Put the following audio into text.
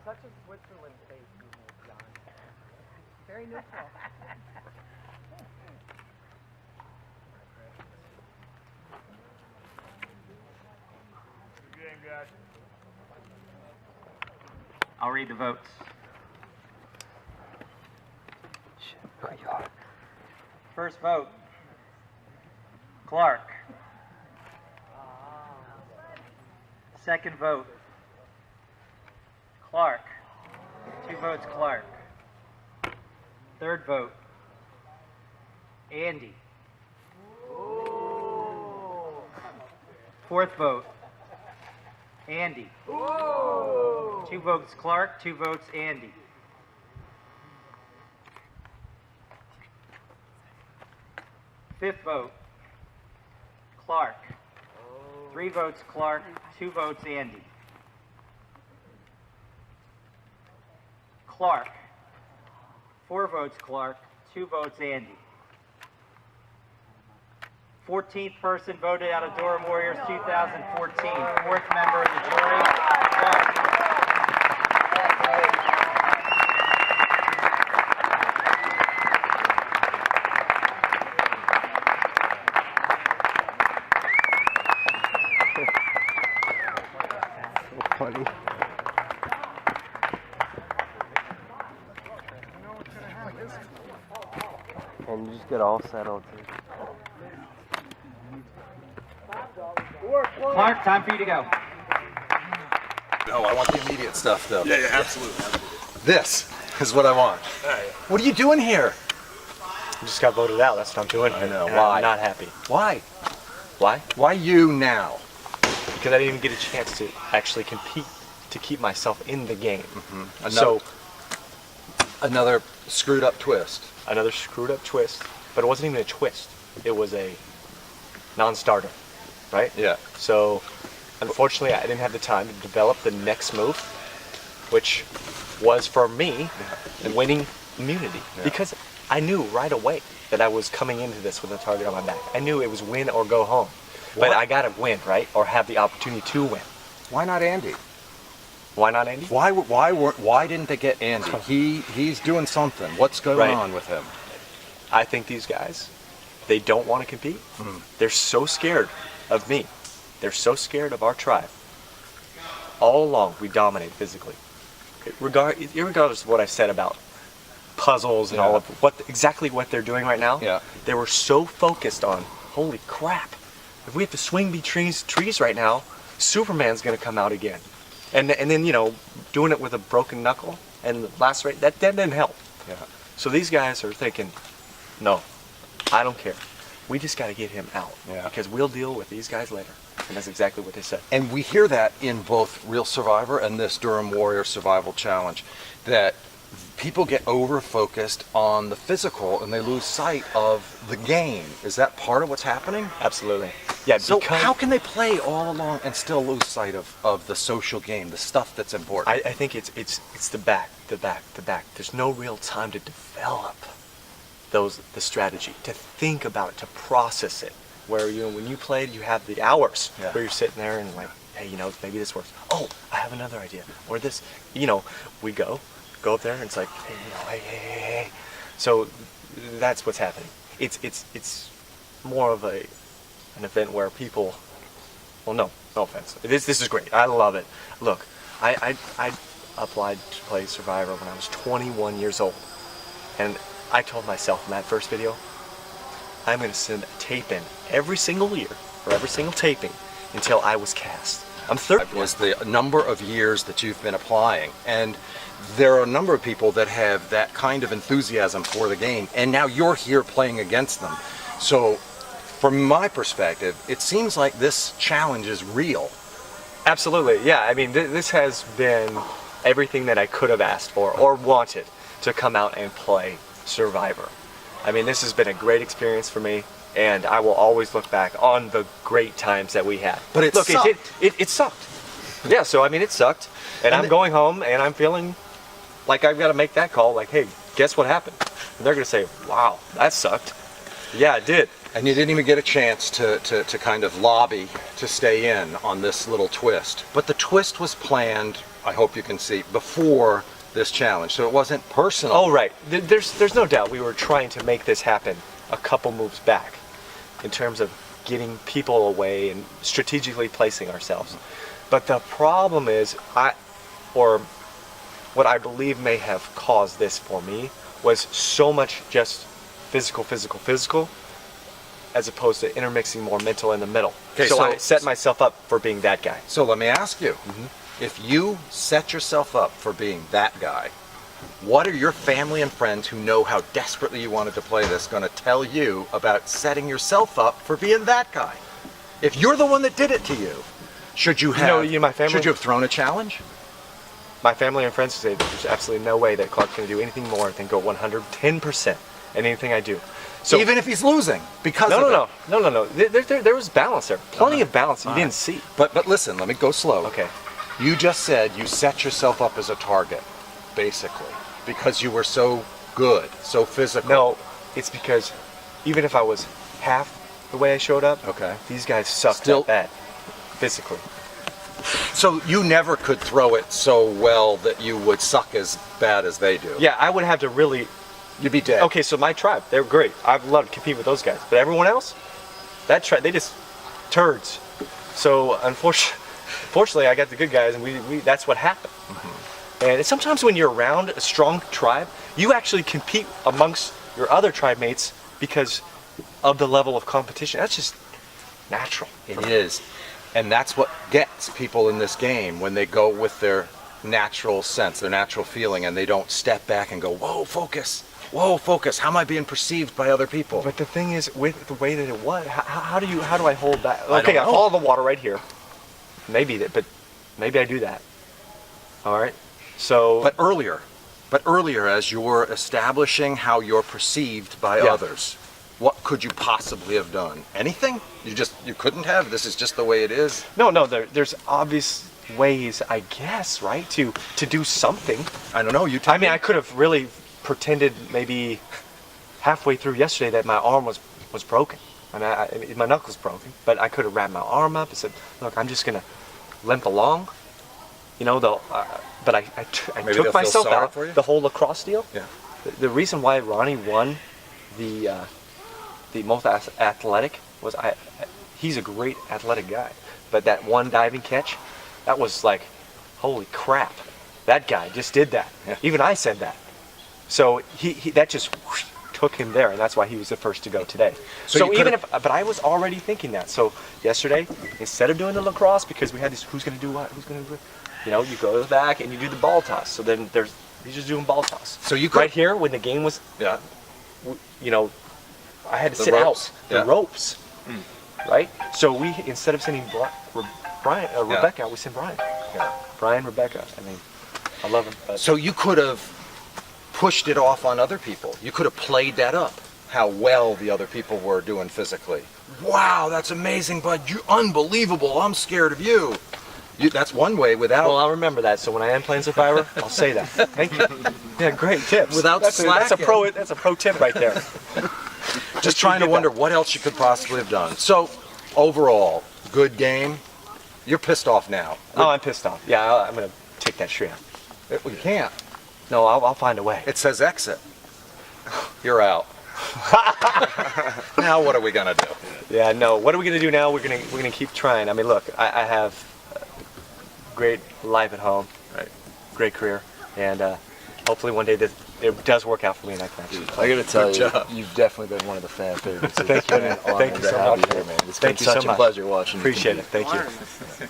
Such a Switzerland face you make, John. Very neutral. Good game, guys. I'll read the votes. First vote, Clark. Second vote, Clark. 2 votes, Clark. Third vote, Andy. Fourth vote, Andy. 2 votes, Clark. 2 votes, Andy. Fifth vote, Clark. 3 votes, Clark. 2 votes, Andy. Clark. 4 votes, Clark. 2 votes, Andy. 14th person voted out of Durham Warriors 2014. 4th member of the jury, Clark. Funny. And you just get all settled too. Clark, time for you to go. No, I want the immediate stuff though. Yeah, absolutely. This is what I want. What are you doing here? I just got voted out. That's what I'm doing. I know. And Why? I'm not happy. Why? Why? Why you now? Because I didn't even get a chance to actually compete to keep myself in the game. Another, another screwed up twist. Another screwed up twist, but it wasn't even a twist. It was a non-starter, right? Yeah. So, unfortunately, I didn't have the time to develop the next move, which was for me winning immunity. Yeah. Because I knew right away that I was coming into this with a target on my back. I knew it was win or go home. But What? I gotta win, right? Or have the opportunity to win. Why not Andy? Why not Andy? Why didn't they get Andy? He's doing something. What's going Right. on with him? I think these guys, they don't want to compete. They're so scared of me. They're so scared of our tribe. All along, we dominate physically. Irregardless of what I said about puzzles and all of exactly what they're doing right now, Yeah. they were so focused on, holy crap, if we have to swing between trees right now, Superman's going to come out again. And then, you know, doing it with a broken knuckle and lacerate, that didn't help. Yeah. So these guys are thinking, no, I don't care. We just got to get him out. Yeah. Because we'll deal with these guys later. And that's exactly what they said. And we hear that in both Real Survivor and this Durham Warrior Survival Challenge, that people get over-focused on the physical and they lose sight of the game. Is that part of what's happening? Absolutely. Yeah, So because how can they play all along and still lose sight of the social game, the stuff that's important? I think it's the back. There's no real time to develop the strategy, to think about it, to process it. Where when you played, you have the hours where you're sitting there and like, hey, you know, maybe this works. Oh, I have another idea. Or this, you know, we go up there and it's like, hey, you know, hey. So that's what's happening. It's more of an event where people, well, no offense. This is great. I love it. Look, I applied to play Survivor when I was 21 years old, and I told myself in that first video, I'm going to send a tape in every single year for every single taping until I was cast. I'm 30. Was the number of years that you've been applying, and there are a number of people that have that kind of enthusiasm for the game, and now you're here playing against them. So from my perspective, it seems like this challenge is real. Absolutely, yeah. I mean, this has been everything that I could have asked for or wanted to come out and play Survivor. I mean, this has been a great experience for me, and I will always look back on the great times that we had. But it sucked. It sucked. Yeah, so I mean, it sucked, and I'm going home, and I'm feeling like I've got to make that call, like, hey, guess what happened? And they're going to say, wow, that sucked. Yeah, it did. And you didn't even get a chance to kind of lobby to stay in on this little twist. But the twist was planned, I hope you can see, before this challenge. So it wasn't personal. Oh, right. There's no doubt we were trying to make this happen a couple moves back in terms of getting people away and strategically placing ourselves. But the problem is, what I believe may have caused this for me was so much just physical, as opposed to intermixing more mental in the middle. Okay, so so- I set myself up for being that guy. So let me ask you, if you set yourself up for being that guy, what are your family and friends who know how desperately you wanted to play this going to tell you about setting yourself up for being that guy? If you're the one that did it to you, should you have, my family- should you have thrown a challenge? My family and friends say there's absolutely no way that Clark's going to do anything more than go 110% in anything I do. So Even if he's losing, because of it. No. There was balance there. Plenty of balance you didn't see. But listen, let me go slow. Okay. You just said you set yourself up as a target, basically, because you were so good, so physical. No, it's because even if I was half the way I showed up, Okay. these guys sucked Still- at that physically. So you never could throw it so well that you would suck as bad as they do. Yeah, I would have to really. You'd be dead. Okay, so my tribe, they're great. I'd love to compete with those guys, but everyone else, that tribe, they just turds. So unfortunately, I got the good guys, and we that's what happened. And sometimes when you're around a strong tribe, you actually compete amongst your other tribe mates because of the level of competition. That's just natural. It is. And that's what gets people in this game when they go with their natural sense, their natural feeling, and they don't step back and go, whoa, focus. How am I being perceived by other people? But the thing is, with the way that it was, how do I hold back? I Okay, don't I know. follow the water right here. Maybe I do that. All right. So. But earlier, as you're establishing how you're perceived by Yeah. others, what could you possibly have done? Anything? You couldn't have? This is just the way it is? No. There's obvious ways, I guess, right, to do something. I don't know. You tell I mean, me. I could have really pretended maybe halfway through yesterday that my arm was broken. I mean, my knuckle's broken, but I could have wrapped my arm up and said, "Look, I'm just gonna limp along." You know, but I Maybe took they'll feel myself sorry out. for you? The whole lacrosse deal. Yeah. The reason why Ronnie won the most athletic was he's a great athletic guy, but that one diving catch, that was like, holy crap, that guy just did that. Yeah. Even I said that. So he that just whoosh, took him there, and that's why he was the first to go today. So So you even could've- but I was already thinking that. So yesterday, instead of doing the lacrosse, because we had this, who's gonna do what, you know, you go to the back and you do the ball toss. So then he's just doing ball toss. So you could- right here when the game was, Yeah. you know, I had to The sit ropes. out the Yeah. ropes, right? So we, instead of sending Rebecca, we sent Brian. Yeah. Brian, Rebecca. I mean, I love him. But So you could have pushed it off on other people. You could have played that up, how well the other people were doing physically. Wow, that's amazing, bud. You're unbelievable. I'm scared of you. That's one way without... well, I'll remember that. So when I am playing Survivor, I'll say that. Thank you. Yeah, great tips. Without that's slacking. a pro tip right there. just trying to wonder what else you could possibly have done. So, overall, good game. You're pissed off now. Oh, I'm pissed off. Yeah, I'm gonna take that shrimp. You can't. No, I'll find a way. It says exit. You're out. Now what are we gonna do? Yeah, no. What are we gonna do now? We're gonna keep trying. I mean, look, I have a great life at home, right? Great career, and hopefully one day it does work out for me, and I can actually play. I gotta tell Good you, job. you've definitely been one of the fan favorites. Thank you, man. It's been an honor Thank you to so have much. you here, man. It's Thank been you so such a much. pleasure watching you Appreciate it. compete. Thank you.